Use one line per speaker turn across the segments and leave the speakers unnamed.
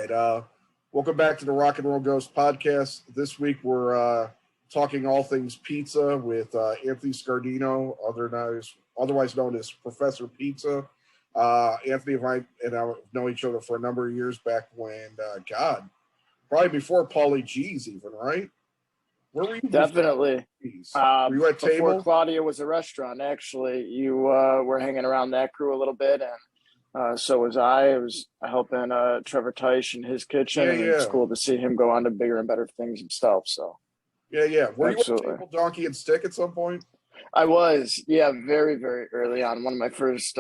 right, welcome back to the Rock and Roll Ghost podcast. This week we're talking all things pizza with Anthony Scardino, otherwise known as Professor Pizza. Anthony and I know each other for a number of years back when, probably before Paulie G's even, right? Where were you?
Definitely.
Were you at
before
Table?
Claudia was a restaurant, actually. You were hanging around that crew a little bit, and so was I. I was helping Trevor Teich in his kitchen, and it's cool to see him go on to bigger and better things himself. So,
yeah. Were
absolutely.
you at Table, Donkey, and Stick at some point?
I was, very, very early on. One of my first,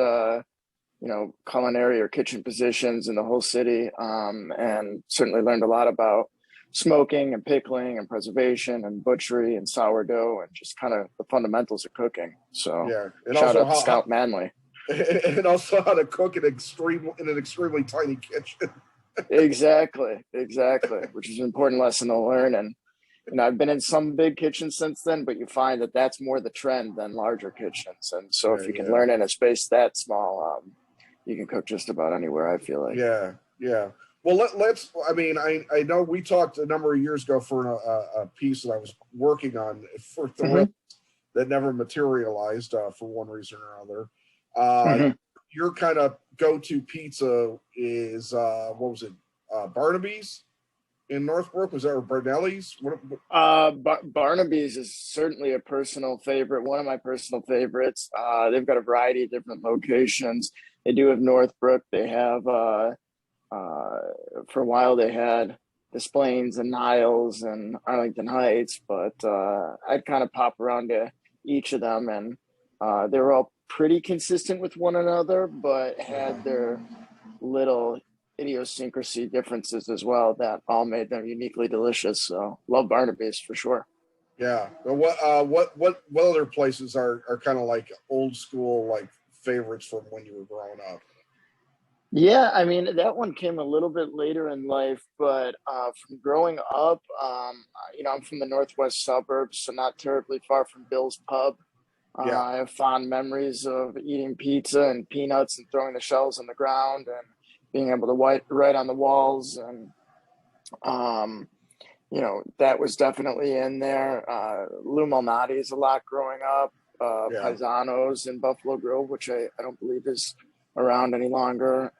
culinary or kitchen positions in the whole city, and certainly learned a lot about smoking and pickling and preservation and butchery and sourdough and just kind of the fundamentals of cooking. So
and
shout
also
out to Scout Manley.
And also how to cook in an extremely tiny kitchen.
Exactly, which is an important lesson to learn. And I've been in some big kitchens since then, but you find that that's more the trend than larger kitchens. And so if you can learn in a space that small, you can cook just about anywhere, I feel like.
Yeah. Well, let's. I mean, I know we talked a number of years ago for a piece that I was working on for that never materialized for one reason or another. Your kind of go-to pizza is what was it? Barnaby's in Northbrook? Was that or Barnelli's?
Barnaby's is certainly a personal favorite. One of my personal favorites. They've got a variety of different locations. They do have Northbrook. They have. For a while they had Des Plaines and Niles and Arlington Heights, but I'd kind of pop around to each of them, and they were all pretty consistent with one another, but had their little idiosyncrasy differences as well that all made them uniquely delicious. So love Barnaby's for sure.
Yeah. What other places are kind of like old school like favorites from when you were growing up?
Yeah, I mean, that one came a little bit later in life, but from growing up, I'm from the northwest suburbs, so not terribly far from Bill's Pub. I have fond memories of eating pizza and peanuts and throwing the shells on the ground and being able to write on the walls. And, that was definitely in there. Lou Malnati's a lot growing up. Paisanos in Buffalo Grove, which I don't believe is around any longer.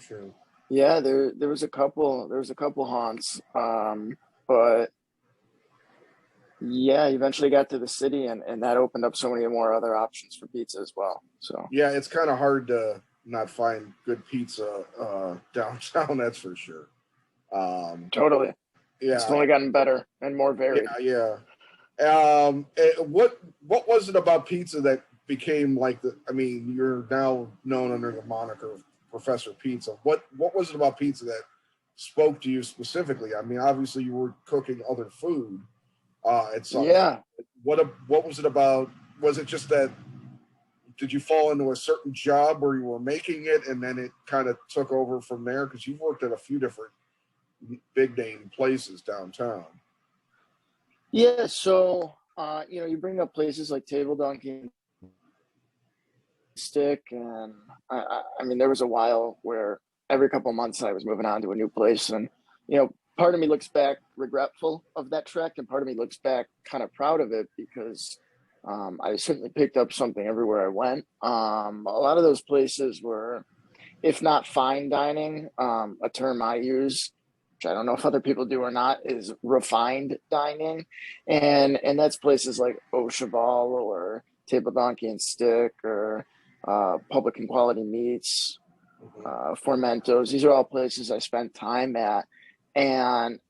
Sure.
Yeah, there was a couple haunts, but yeah, eventually got to the city, and that opened up so many more other options for pizza as well. So
yeah, it's kind of hard to not find good pizza downtown, that's for sure.
Totally.
Yeah,
it's only gotten better and more varied.
Yeah. What was it about pizza that became like you're now known under the moniker of Professor Pizza. What was it about pizza that spoke to you specifically? I mean, obviously you were cooking other food at some point. What was it about? Was it just that, did you fall into a certain job where you were making it and then it kind of took over from there? Because you've worked at a few different big name places downtown.
Yeah, so you bring up places like Table, Donkey, Stick, and I mean there was a while where every couple of months I was moving on to a new place, and part of me looks back regretful of that trek, and part of me looks back kind of proud of it because I certainly picked up something everywhere I went. A lot of those places were, if not fine dining, a term I use, which I don't know if other people do or not, is refined dining, and that's places like Au Cheval or Table, Donkey and Stick or Public and Quality Meats, Formentos. These are all places I spent time at. And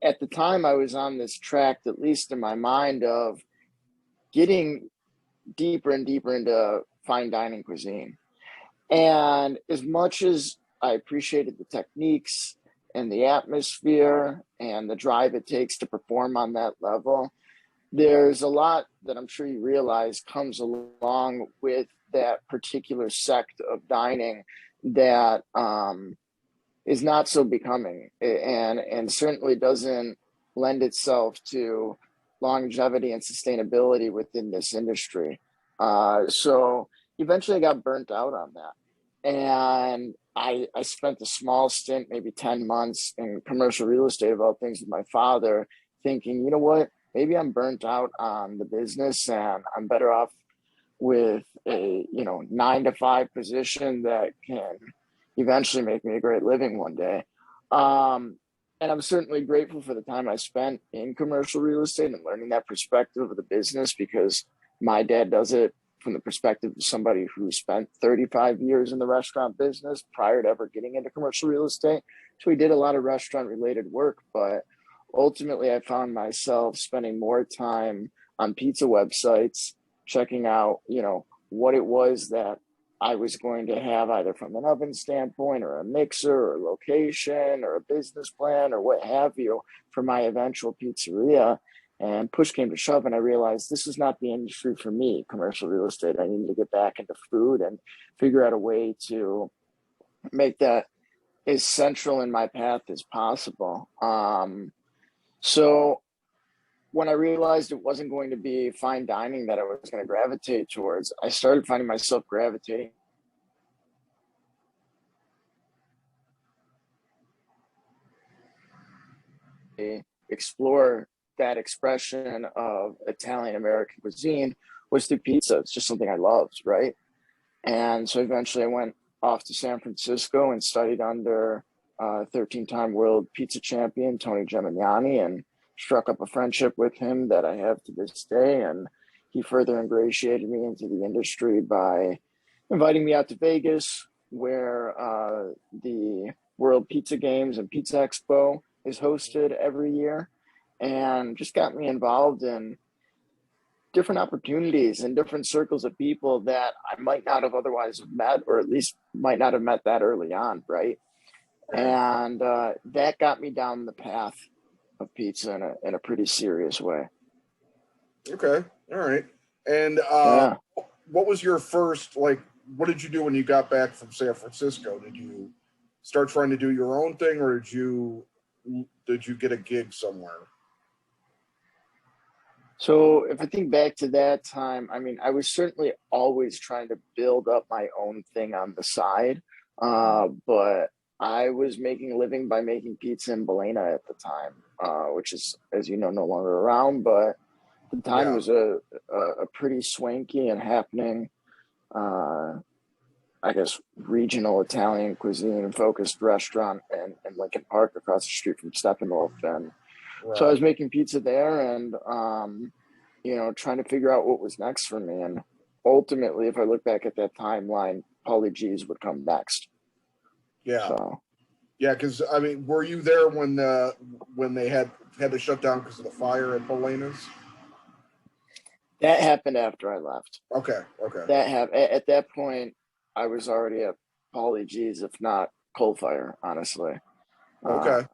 at the time I was on this track, at least in my mind, of getting deeper and deeper into fine dining cuisine. And as much as I appreciated the techniques and the atmosphere and the drive it takes to perform on that level, there's a lot that I'm sure you realize comes along with that particular sect of dining that is not so becoming and certainly doesn't lend itself to longevity and sustainability within this industry. So eventually I got burnt out on that. And I spent a small stint, maybe 10 months in commercial real estate of all things with my father, thinking, you know what, maybe I'm burnt out on the business and I'm better off with a, 9 to 5 position that can eventually make me a great living one day. And I'm certainly grateful for the time I spent in commercial real estate and learning that perspective of the business, because my dad does it from the perspective of somebody who spent 35 years in the restaurant business prior to ever getting into commercial real estate. So he did a lot of restaurant related work, but ultimately I found myself spending more time on pizza websites, checking out, what it was that I was going to have, either from an oven standpoint or a mixer or location or a business plan or what have you, for my eventual pizzeria. And push came to shove, and I realized this is not the industry for me, commercial real estate. I needed to get back into food and figure out a way to make that as central in my path as possible. So when I realized it wasn't going to be fine dining that I was going to gravitate towards, I started finding myself gravitating explore that expression of Italian American cuisine was through pizza. It's just something I loved, right? And so eventually I went off to San Francisco and studied under 13-time world pizza champion Tony Gemignani, and struck up a friendship with him that I have to this day. And he further ingratiated me into the industry by inviting me out to Vegas, where the World Pizza Games and Pizza Expo is hosted every year, and just got me involved in different opportunities and different circles of people that I might not have otherwise met, or at least might not have met that early on, right? And that got me down the path of pizza in a pretty serious way.
Okay, all right. And what was your first, what did you do when you got back from San Francisco? Did you start trying to do your own thing, or did you get a gig somewhere?
So if I think back to that time, I mean, I was certainly always trying to build up my own thing on the side, but I was making a living by making pizza in Belena at the time, which is, as you know, no longer around, but the time was a pretty swanky and happening, I guess, regional Italian cuisine focused restaurant in Lincoln Park across the street from Steppenwolf. And so I was making pizza there and, trying to figure out what was next for me. And ultimately, if I look back at that timeline, Pauly G's would come next.
Yeah.
So.
Yeah, because, I mean, were you there when they had to shut down because of the fire at Belena's?
That happened after I left.
Okay.
At that point, I was already at Pauly G's, if not Coal Fire, honestly.
Okay.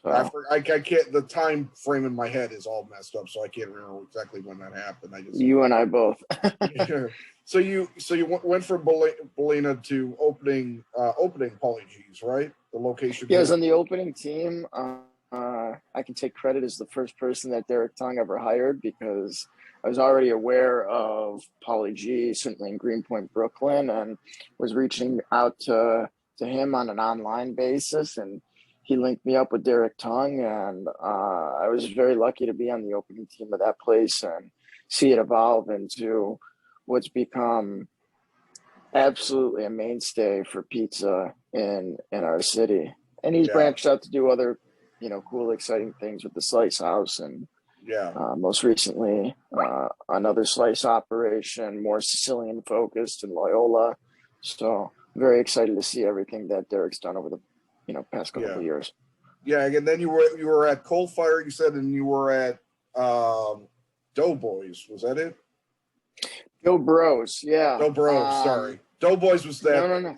So.
I can't. The time frame in my head is all messed up, so I can't remember exactly when that happened.
You and I both.
So you went from Belena to opening Pauly G's, right? The location.
Yeah, I was on the opening team. I can take credit as the first person that Derek Tung ever hired, because I was already aware of Pauly G, certainly in Greenpoint, Brooklyn, and was reaching out to him on an online basis, and he linked me up with Derek Tung, and I was very lucky to be on the opening team of that place and see it evolve into what's become absolutely a mainstay for pizza in our city. And he's branched out to do other, cool, exciting things with the Slice House, and most recently another slice operation, more Sicilian focused in Loyola. So very excited to see everything that Derek's done over the past couple of years.
Yeah, and then you were at Coal Fire, you said, and you were at Doughboys. Was that it?
Doughbros, yeah.
Doughbros, sorry. Doughboys was that
No.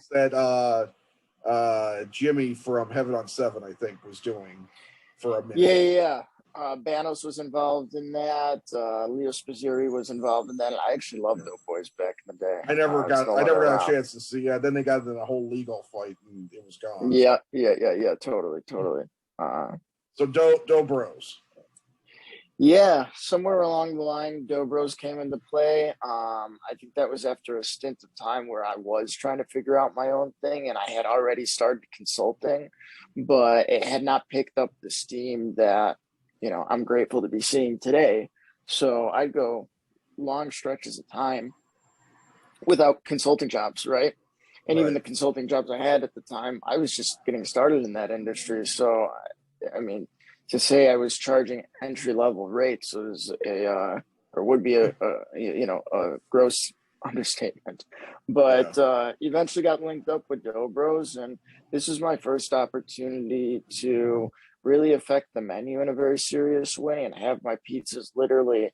that Jimmy from Heaven on 7, I think, was doing for a minute.
Yeah. Banos was involved in that. Leo Spazieri was involved in that. I actually loved Doughboys back in the day.
I never got a chance to see. Yeah, then they got into the whole legal fight and it was gone.
Yeah. Totally.
So Dough Bros.
Yeah, somewhere along the line, Dobros came into play. I think that was after a stint of time where I was trying to figure out my own thing, and I had already started consulting, but it had not picked up the steam that, I'm grateful to be seeing today. So I'd go long stretches of time without consulting jobs, right? And even
Right.
the consulting jobs I had at the time, I was just getting started in that industry. So, I mean, to say I was charging entry level rates was or would be a gross understatement.
Yeah.
But eventually got linked up with Dobros, and this is my first opportunity to really affect the menu in a very serious way and have my pizzas literally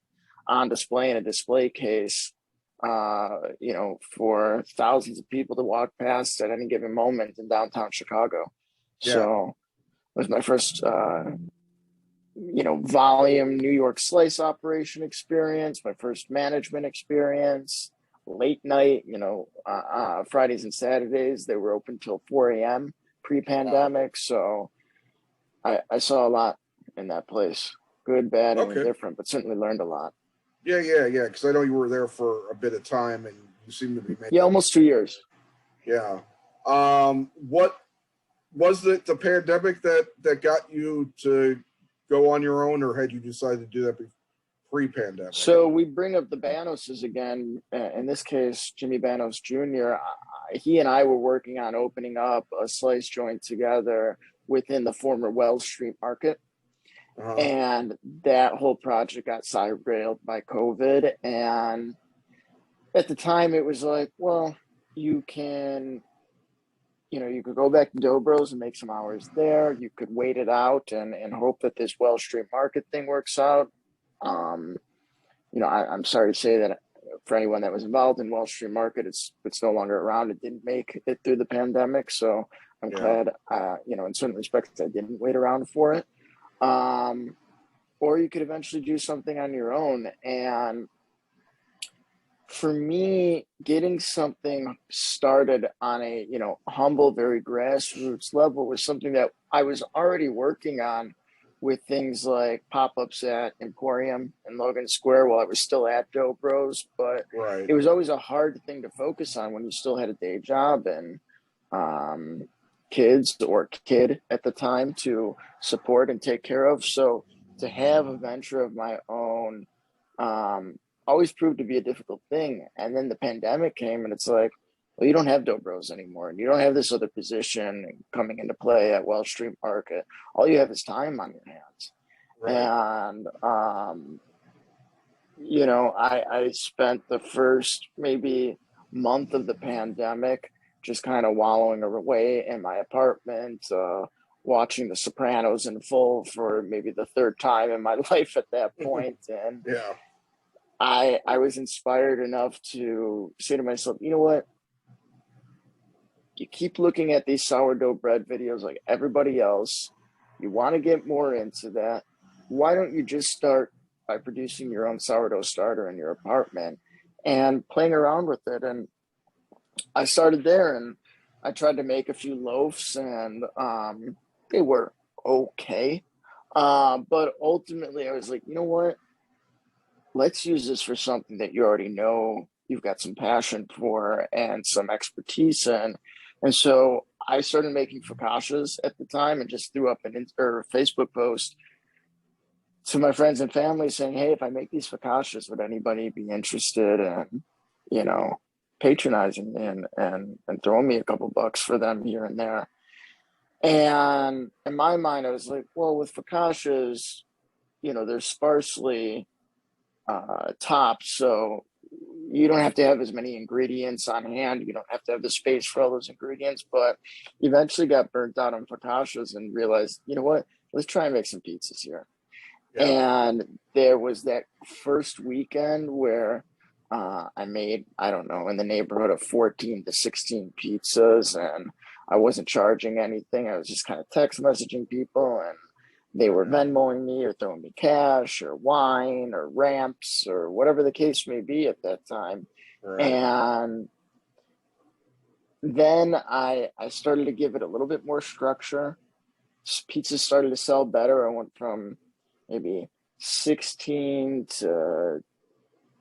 on display in a display case, for thousands of people to walk past at any given moment in downtown Chicago.
Yeah.
So it was my first, volume New York slice operation experience, my first management experience, late night, Fridays and Saturdays, they were open till 4 a.m.
Wow.
pre-pandemic. So I saw a lot in that place, good, bad, and
Okay.
indifferent, but certainly learned a lot.
Yeah, yeah, yeah. Because I know you were there for a bit of time, and you seem to be
Yeah,
making.
almost 2 years.
Yeah. What was it? The pandemic that got you to go on your own, or had you decided to do that pre-pandemic?
So we bring up the Banoses again. In this case, Jimmy Banos Jr. He and I were working on opening up a slice joint together within the former Wells Street Market.
Uh-huh.
And that whole project got side-railed by COVID. And at the time, it was like, well, you can, you could go back to Dobros and make some hours there. You could wait it out and hope that this Wells Street Market thing works out. Um, I'm sorry to say that for anyone that was involved in Wall Street Market, it's no longer around. It didn't make it through the pandemic, so I'm
Yeah.
glad. In certain respects, I didn't wait around for it. Or you could eventually do something on your own. And for me, getting something started on a humble, very grassroots level was something that I was already working on with things like pop-ups at Emporium and Logan Square while I was still at Dough Bros. But
Right.
it was always a hard thing to focus on when you still had a day job and kids or kid at the time to support and take care of. So to have a venture of my own always proved to be a difficult thing. And then the pandemic came, and it's like, well, you don't have Dobros anymore, and you don't have this other position coming into play at Wells Street Market. All you have is time on your hands.
Right.
And I spent the first maybe month of the pandemic just kind of wallowing away in my apartment, watching The Sopranos in full for maybe the third time in my life at that point. And
Yeah.
I was inspired enough to say to myself, you know what? You keep looking at these sourdough bread videos like everybody else. You want to get more into that. Why don't you just start by producing your own sourdough starter in your apartment and playing around with it? And I started there, and I tried to make a few loaves, and they were okay. But ultimately, I was like, you know what? Let's use this for something that you already know you've got some passion for and some expertise in. And so I started making focaccias at the time and just threw up an Facebook post to my friends and family saying, hey, if I make these focaccias, would anybody be interested in, patronizing me and throwing me a couple bucks for them here and there? And in my mind, I was like, well, with focaccias, they're sparsely topped, so you don't have to have as many ingredients on hand. You don't have to have the space for all those ingredients. But eventually got burnt out on focaccias and realized, you know what? Let's try and make some pizzas here.
Yeah.
And there was that first weekend where I made, I don't know, in the neighborhood of 14 to 16 pizzas, and I wasn't charging anything. I was just kind of text messaging people, and they were Venmoing me or throwing me cash or wine or ramps or whatever the case may be at that time.
Right.
And then I started to give it a little bit more structure. Pizzas started to sell better. I went from maybe 16 to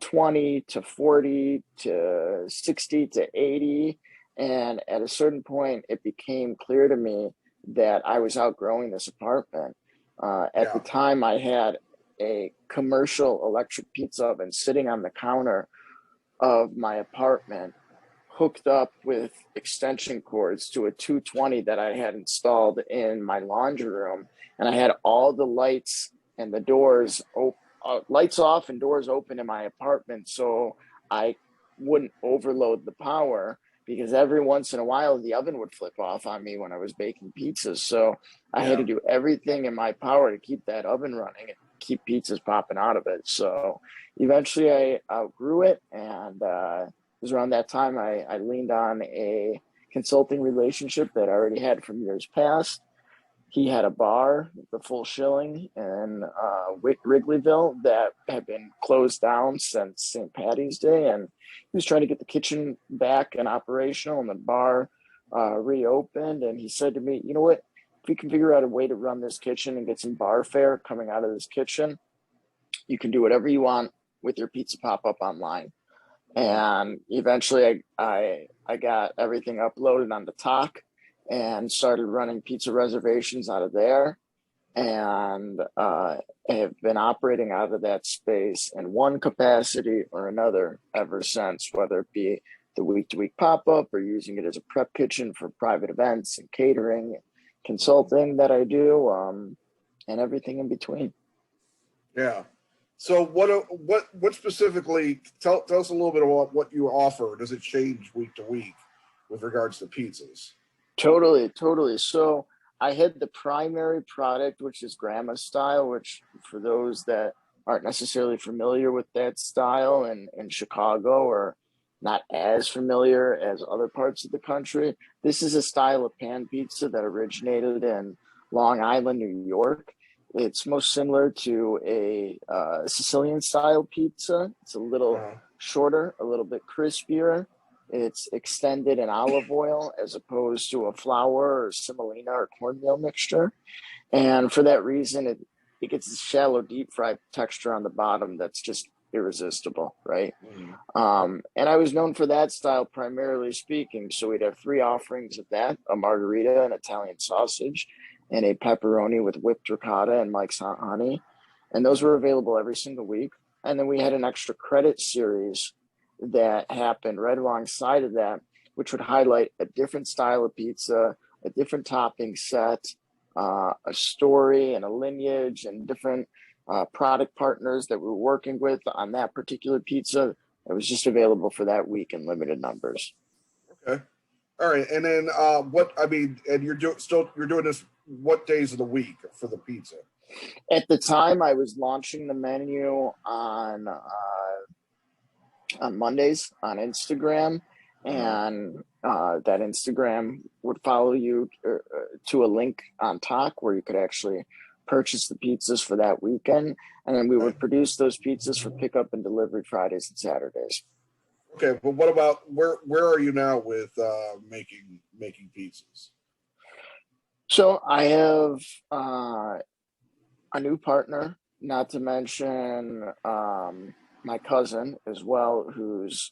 20 to 40 to 60 to 80. And at a certain point, it became clear to me that I was outgrowing this apartment. At the time, I had a commercial electric pizza oven sitting on the counter of my apartment, hooked up with extension cords to a 220 that I had installed in my laundry room. And I had all the lights and the doors lights off and doors open in my apartment, so I wouldn't overload the power, because every once in a while the oven would flip off on me when I was baking pizzas. So I had to do everything in my power to keep that oven running and keep pizzas popping out of it. So eventually I outgrew it, and it was around that time I leaned on a consulting relationship that I already had from years past. He had a bar, the Full Shilling, in Wrigleyville that had been closed down since St. Patty's Day, and he was trying to get the kitchen back and operational, and the bar reopened. And he said to me, "You know what? If we can figure out a way to run this kitchen and get some bar fare coming out of this kitchen, you can do whatever you want with your pizza pop-up online." And eventually I got everything uploaded on the Talk and started running pizza reservations out of there, and have been operating out of that space in one capacity or another ever since, whether it be the week-to-week pop-up or using it as a prep kitchen for private events and catering, consulting that I do, and everything in between.
Yeah. So what specifically, tell us a little bit about what you offer. Does it change week to week with regards to pizzas?
Totally. So I had the primary product, which is grandma style, which for those that aren't necessarily familiar with that style in Chicago, or not as familiar as other parts of the country, this is a style of pan pizza that originated in Long Island, New York. It's most similar to a Sicilian style pizza. It's a little shorter, a little bit crispier. It's extended in olive oil as opposed to a flour or semolina or cornmeal mixture. And for that reason, it gets a shallow deep fried texture on the bottom that's just irresistible, right? And I was known for that style, primarily speaking. So we'd have 3 offerings of that: a margherita, an Italian sausage, and a pepperoni with whipped ricotta and Mike's Hot Honey. And those were available every single week. And then we had an extra credit series that happened right alongside of that, which would highlight a different style of pizza, a different topping set, a story and a lineage, and different product partners that we were working with on that particular pizza. It was just available for that week in limited numbers.
Okay. All right. And then and you're doing this what days of the week for the pizza?
At the time, I was launching the menu on Mondays on Instagram, and that Instagram would follow you to a link on Talk where you could actually purchase the pizzas for that weekend, and then we would produce those pizzas for pickup and delivery Fridays and Saturdays.
Okay, but what about where are you now with making pizzas?
So I have a new partner, not to mention my cousin as well, who's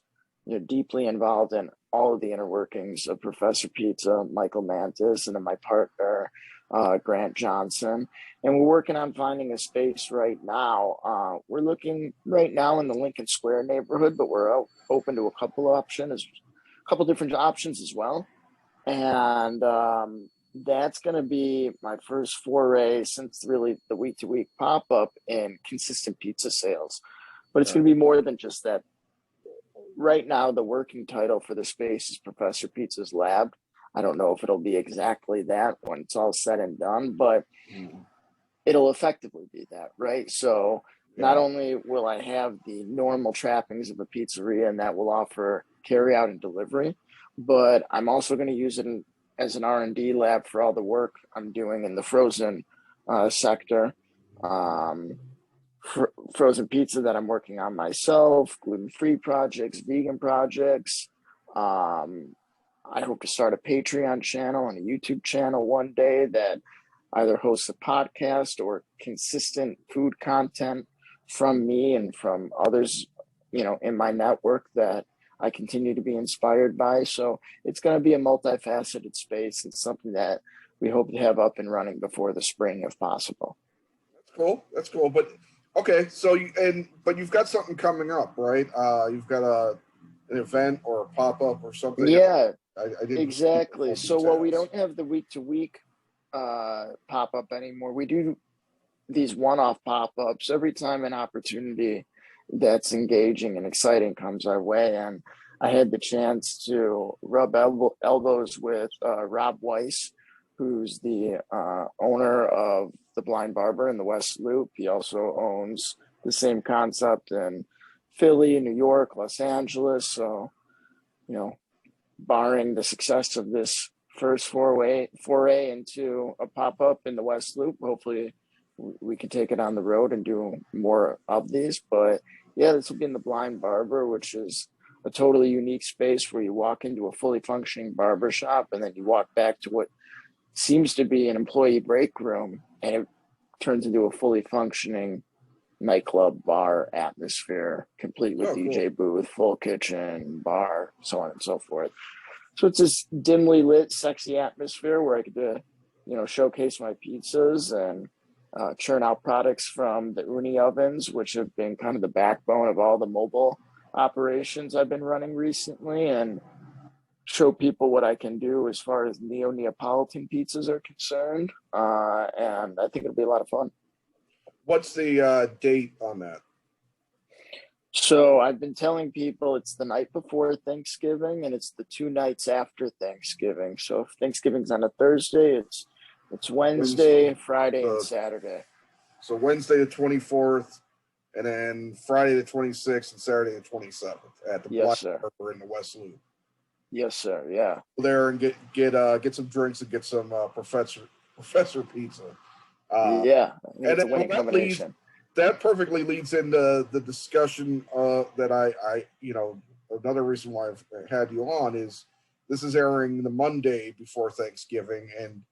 deeply involved in all of the inner workings of Professor Pizza, Michael Mantis, and then my partner, Grant Johnson. And we're working on finding a space right now. We're looking right now in the Lincoln Square neighborhood, but we're open to a couple different options as well. And that's going to be my first foray since really the week-to-week pop-up in consistent pizza sales. But it's going to be more than just that. Right now, the working title for the space is Professor Pizza's Lab. I don't know if it'll be exactly that when it's all said and done, but it'll effectively be that, right? So not only will I have the normal trappings of a pizzeria, and that will offer carry out and delivery, but I'm also going to use it as an R&D lab for all the work I'm doing in the frozen sector. Frozen pizza that I'm working on myself, gluten-free projects, vegan projects. I hope to start a Patreon channel and a YouTube channel one day that either host a podcast or consistent food content from me and from others, in my network that I continue to be inspired by. So it's going to be a multifaceted space. It's something that we hope to have up and running before the spring, if possible.
That's cool. That's cool. But okay, so but you've got something coming up, right? You've got an event or a pop up or something.
Yeah,
I didn't
exactly. So while we don't have the week to week pop up anymore, we do these one-off pop-ups every time an opportunity that's engaging and exciting comes our way. And I had the chance to rub elbows with Rob Weiss, who's the owner of the Blind Barber in the West Loop. He also owns the same concept in Philly, New York, Los Angeles. So, barring the success of this first foray into a pop-up in the West Loop, hopefully we can take it on the road and do more of these. But yeah, this will be in the Blind Barber, which is a totally unique space where you walk into a fully functioning barber shop and then you walk back to what seems to be an employee break room, and it turns into a fully functioning nightclub bar atmosphere, complete with DJ booth, full kitchen, bar, so on and so forth. So it's this dimly lit, sexy atmosphere where I get to, showcase my pizzas and churn out products from the uni ovens, which have been kind of the backbone of all the mobile operations I've been running recently, and show people what I can do as far as Neapolitan pizzas are concerned. And I think it'll be a lot of fun.
What's the date on that?
So I've been telling people it's the night before Thanksgiving and it's the 2 nights after Thanksgiving. So if Thanksgiving's on a Thursday, it's Wednesday, Friday, and Saturday.
So Wednesday the 24th, and then Friday the 26th, and Saturday the 27th at the Black Barber in the West Loop.
Yes, sir. Yeah.
Go there and get some drinks and get some Professor Pizza.
Yeah, it's a winning combination.
That perfectly leads into the discussion that I another reason why I've had you on is this is airing the Monday before Thanksgiving, and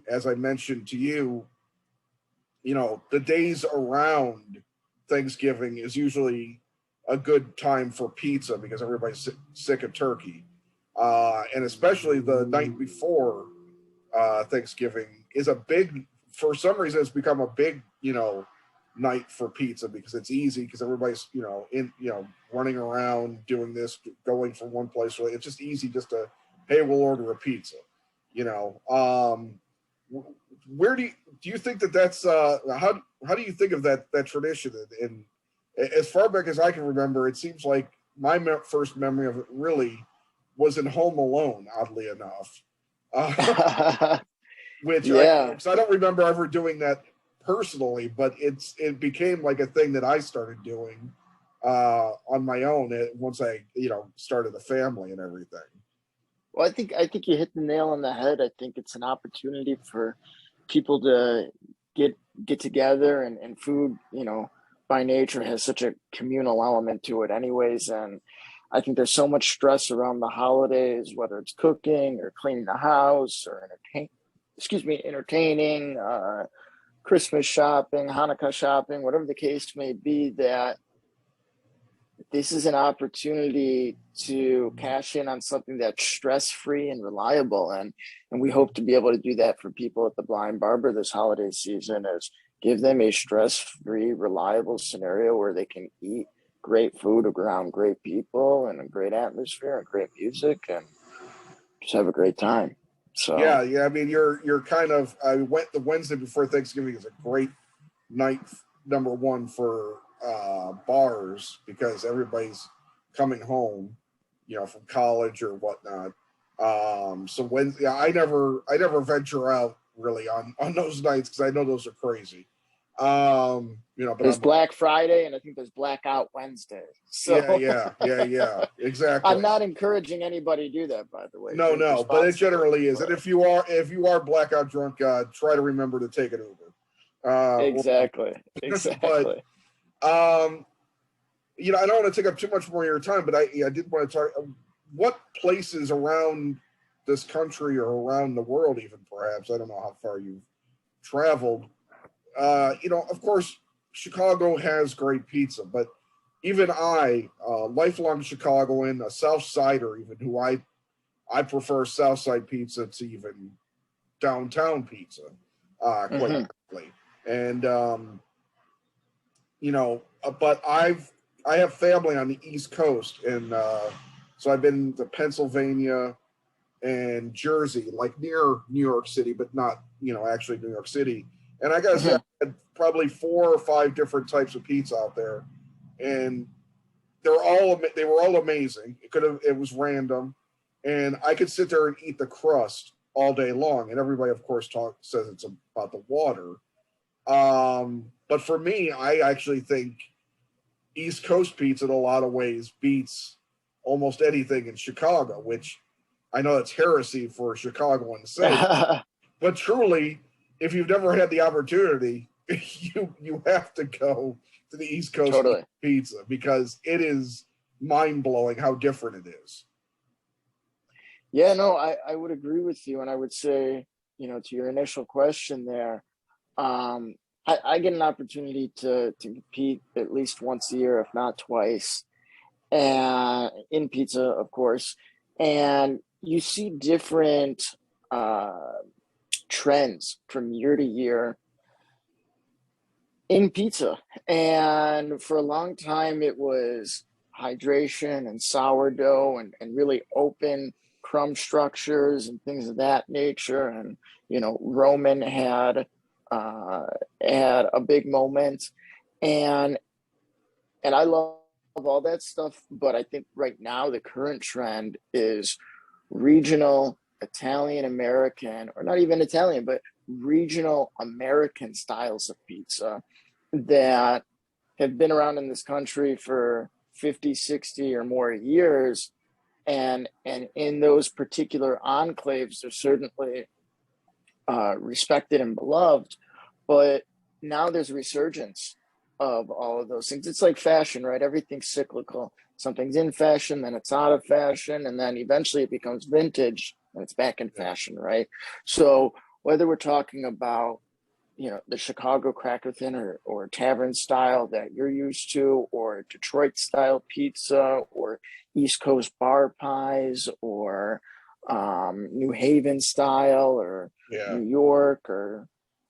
as I mentioned to you, the days around Thanksgiving is usually a good time for pizza because everybody's sick of turkey, and especially the night before Thanksgiving is a big. For some reason, it's become a big night for pizza because it's easy because everybody's running around doing this, going from one place. It's just easy just to, hey, we'll order a pizza. Where do you think that's how do you think of that tradition? And as far back as I can remember, it seems like my first memory of it really was in Home Alone, oddly enough. Which I don't remember ever doing that personally, but it became like a thing that I started doing on my own once I started a family and everything.
Well, I think you hit the nail on the head. I think it's an opportunity for people to get together, and food, by nature has such a communal element to it anyways. And I think there's so much stress around the holidays, whether it's cooking or cleaning the house or entertaining, Christmas shopping, Hanukkah shopping, whatever the case may be, that this is an opportunity to cash in on something that's stress-free and reliable. And we hope to be able to do that for people at the Blind Barber this holiday season, is give them a stress-free, reliable scenario where they can eat great food around great people and a great atmosphere and great music and just have a great time. So
yeah. I mean, you're kind of. I went the Wednesday before Thanksgiving is a great night, number one for bars because everybody's coming home, from college or whatnot. So Wednesday, I never venture out really on those nights because I know those are crazy. But
there's Black Friday and I think there's Blackout Wednesday. So
yeah, exactly.
I'm not encouraging anybody to do that, by the way.
No, but it generally is. And if you are blackout drunk, try to remember to take an Uber.
Exactly.
But I don't want to take up too much more of your time, but I did want to talk. What places around this country or around the world, even perhaps, I don't know how far you've traveled, of course, Chicago has great pizza, but even I, lifelong Chicagoan, a South Sider, even who I prefer South Side pizza to even downtown pizza, quite frankly. And but I have family on the East Coast, and so I've been to Pennsylvania and Jersey, like near New York City, but not actually New York City. And I gotta say, I had probably 4 or 5 different types of pizza out there, and they were all amazing. It was random, and I could sit there and eat the crust all day long. And everybody, of course, says it's about the water. But for me, I actually think East Coast pizza in a lot of ways beats almost anything in Chicago, which I know it's heresy for a Chicagoan to say, but truly, if you've never had the opportunity, you have to go to the East Coast pizza, because it is mind-blowing how different it is.
Yeah, no, I would agree with you. And I would say, to your initial question there, I get an opportunity to compete at least once a year, if not twice, and in pizza, of course. And you see different trends from year to year in pizza. And for a long time, it was hydration and sourdough and really open crumb structures and things of that nature. And, Roman had a big moment. And I love all that stuff. But I think right now the current trend is regional Italian American, or not even Italian, but regional American styles of pizza that have been around in this country for 50, 60 or more years. And in those particular enclaves, they're certainly respected and beloved. But now there's a resurgence of all of those things. It's like fashion, right? Everything's cyclical. Something's in fashion, then it's out of fashion, and then eventually it becomes vintage and it's back in fashion, right? So whether we're talking about, the Chicago cracker thin or tavern style that you're used to, or Detroit style pizza, or East Coast bar pies, or New Haven style, or New York, or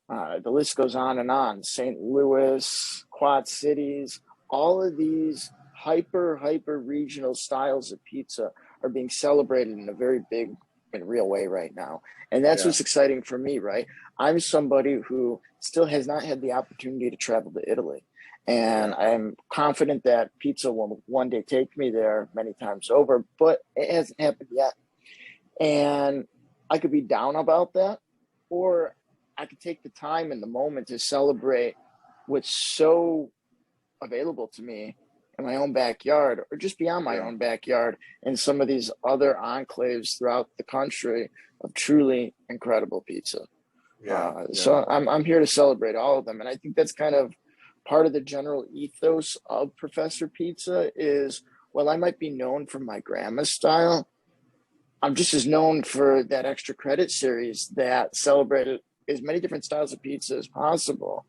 the list goes on and on. St. Louis, Quad Cities, all of these hyper regional styles of pizza are being celebrated in a very big and real way right now. And that's what's exciting for me, right? I'm somebody who still has not had the opportunity to travel to Italy. And I'm confident that pizza will one day take me there many times over, but it hasn't happened yet. And I could be down about that, or I could take the time and the moment to celebrate what's so available to me in my own backyard, or just beyond my own backyard, and some of these other enclaves throughout the country of truly incredible pizza. So I'm here to celebrate all of them. And I think that's kind of part of the general ethos of Professor Pizza is, well, I might be known for my grandma's style, I'm just as known for that extra credit series that celebrated as many different styles of pizza as possible.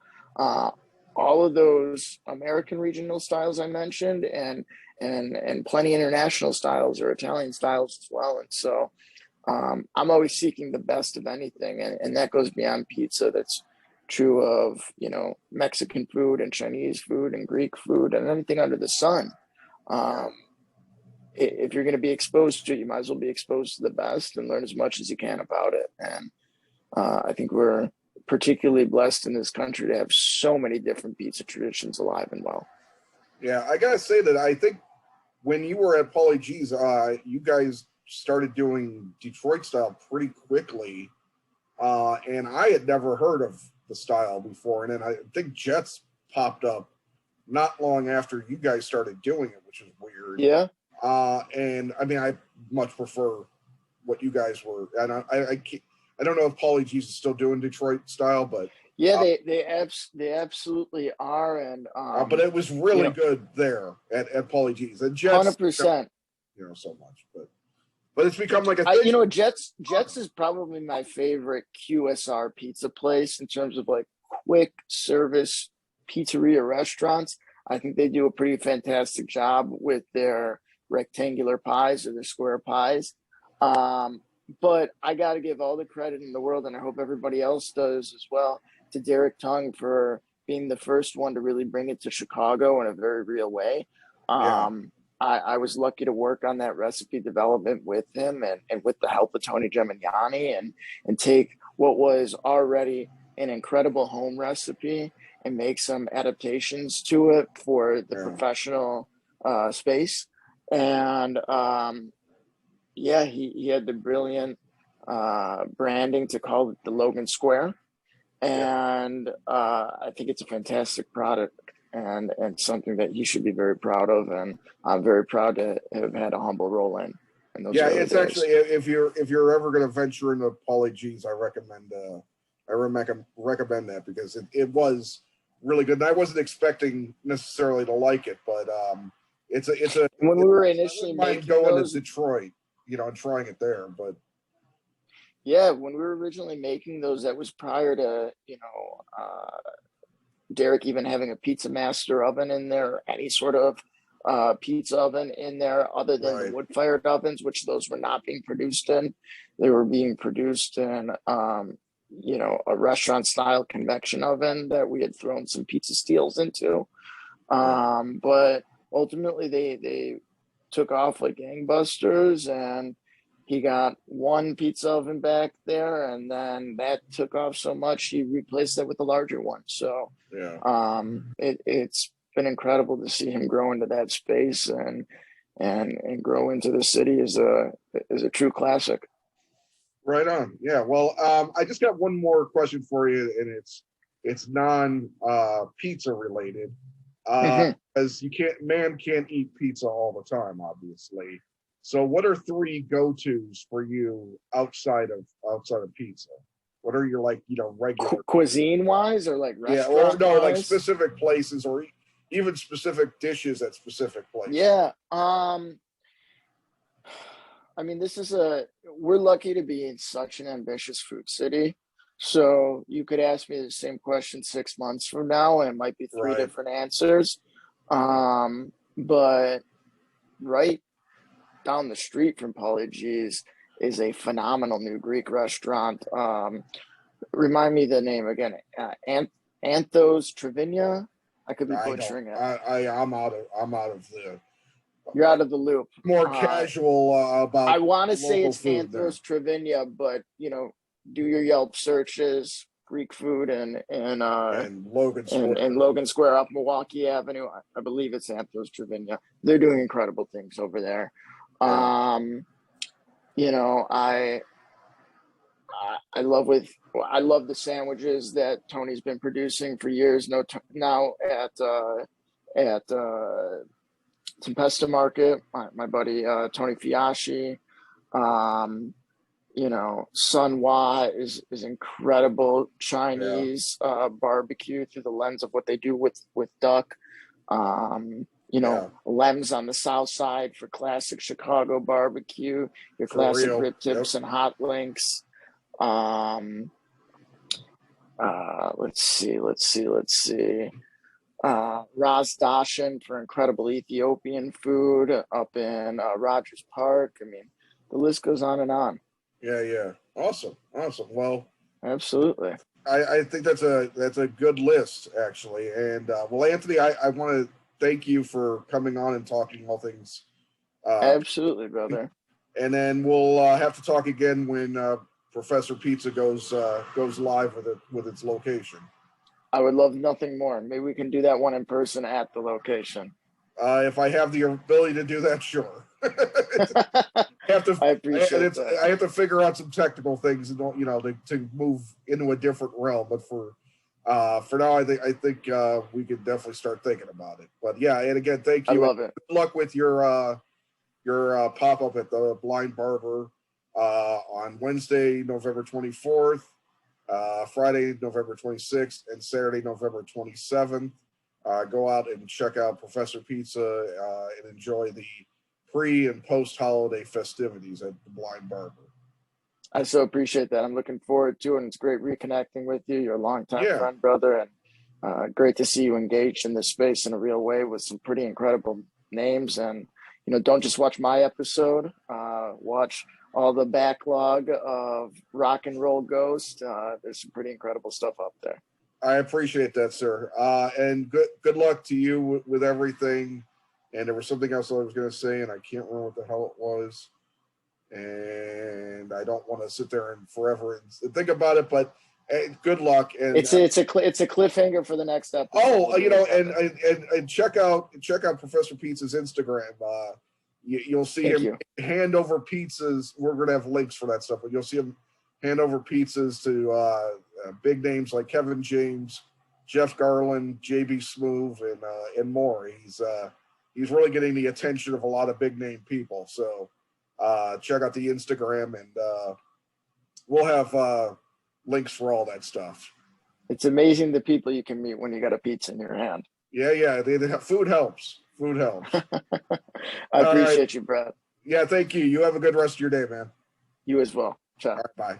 All of those American regional styles I mentioned, and plenty international styles or Italian styles as well. And so I'm always seeking the best of anything, and that goes beyond pizza. That's true of, Mexican food and Chinese food and Greek food and anything under the sun. If you're going to be exposed to it, you might as well be exposed to the best and learn as much as you can about it. And I think we're particularly blessed in this country to have so many different pizza traditions alive and well.
Yeah, I gotta say that I think when you were at Pauly G's, you guys started doing Detroit style pretty quickly, and I had never heard of the style before. And then I think Jets popped up not long after you guys started doing it, which is weird.
Yeah.
And I mean, I much prefer what you guys were. And I don't know if Pauly G's is still doing Detroit style, but
yeah, they absolutely are. And
but it was really good there at Pauly G's. And Jets,
100%.
So much, but but it's become like a thing.
You know, Jets is probably my favorite QSR pizza place in terms of like quick service pizzeria restaurants. I think they do a pretty fantastic job with their rectangular pies or their square pies. But I got to give all the credit in the world, and I hope everybody else does as well, to Derek Tung for being the first one to really bring it to Chicago in a very real way. I was lucky to work on that recipe development with him and with the help of Tony Gemignani and take what was already an incredible home recipe and make some adaptations to it for the professional space. And he had the brilliant branding to call it the Logan Square. And I think it's a fantastic product and something that he should be very proud of. And I'm very proud to have had a humble role in those early
it's
days.
actually, if you're ever going to venture into Paulie G's, I recommend that because it was really good. And I wasn't expecting necessarily to like it, but it's a
when we were initially making
going
those,
to Detroit, and trying it there, but
when we were originally making those, that was prior to Derek even having a Pizza Master oven in there, or any sort of pizza oven in there other than the wood-fired ovens, which those were not being produced in. They were being produced in a restaurant-style convection oven that we had thrown some pizza steels into. But ultimately, they took off like gangbusters, and he got one pizza oven back there, and then that took off so much he replaced that with a larger one. So it's been incredible to see him grow into that space and grow into the city as a true classic.
Right on. Yeah. Well, I just got one more question for you, and it's non pizza related. As man can't eat pizza all the time, obviously. So what are 3 go-tos for you outside of pizza? What are your regular
cuisine wise or like restaurant?
Yeah, or no, like specific places or even specific dishes at specific places.
Yeah. I mean, we're lucky to be in such an ambitious food city. So you could ask me the same question 6 months from now, and it might be 3 different answers. But right down the street from Paulie G's is a phenomenal new Greek restaurant. Remind me the name again. Anthos Trevinia. I could be butchering it.
I'm out of the.
You're out of the loop.
More casual about.
I want to say it's Anthos Trevinia, but do your Yelp searches. Greek food and
Logan Square.
And Logan Square up Milwaukee Avenue. I believe it's Anthos Trevinia. They're doing incredible things over there. I love the sandwiches that Tony's been producing for years now at Tempesta Market. My buddy Tony Fiasci. Sun Wah is incredible Chinese barbecue through the lens of what they do with duck. Lem's on the south side for classic Chicago barbecue, your classic rib tips and hot links. Let's see. Raz Dashin for incredible Ethiopian food up in Rogers Park. I mean, the list goes on and on.
Yeah. Awesome. Well,
absolutely.
I think that's a good list, actually. And well, Anthony, I want to thank you for coming on and talking all things.
Absolutely, brother.
And then we'll have to talk again when Professor Pizza goes live with its location.
I would love nothing more. Maybe we can do that one in person at the location.
If I have the ability to do that, sure. I appreciate that. I have to figure out some technical things, and to move into a different realm. But for now, I think we could definitely start thinking about it. But yeah, and again, thank you.
I love it.
Good luck with your pop up at the Blind Barber on Wednesday, November 24th, Friday, November 26th, and Saturday, November 27th. Go out and check out Professor Pizza and enjoy the pre and post holiday festivities at the Blind Barber.
I so appreciate that. I'm looking forward to it. And it's great reconnecting with you. You're a longtime
Yeah.
friend, brother, and great to see you engaged in this space in a real way with some pretty incredible names. And don't just watch my episode. Watch all the backlog of Rock and Roll Ghost. There's some pretty incredible stuff up there.
I appreciate that, sir. And good luck to you with everything. And there was something else I was going to say, and I can't remember what the hell it was. And I don't want to sit there and forever and think about it, but good luck. And
it's a cliffhanger for the next episode.
Oh, and check out Professor Pizza's Instagram. You'll see him hand over pizzas. We're going to have links for that stuff, but you'll see him hand over pizzas to big names like Kevin James, Jeff Garlin, JB Smoove, and more. He's really getting the attention of a lot of big name people. So check out the Instagram, and we'll have links for all that stuff.
It's amazing the people you can meet when you got a pizza in your hand.
Yeah. Food helps. Food helps.
I appreciate you, Brad.
Yeah, thank you. You have a good rest of your day, man.
You as well. Ciao.
All right, bye.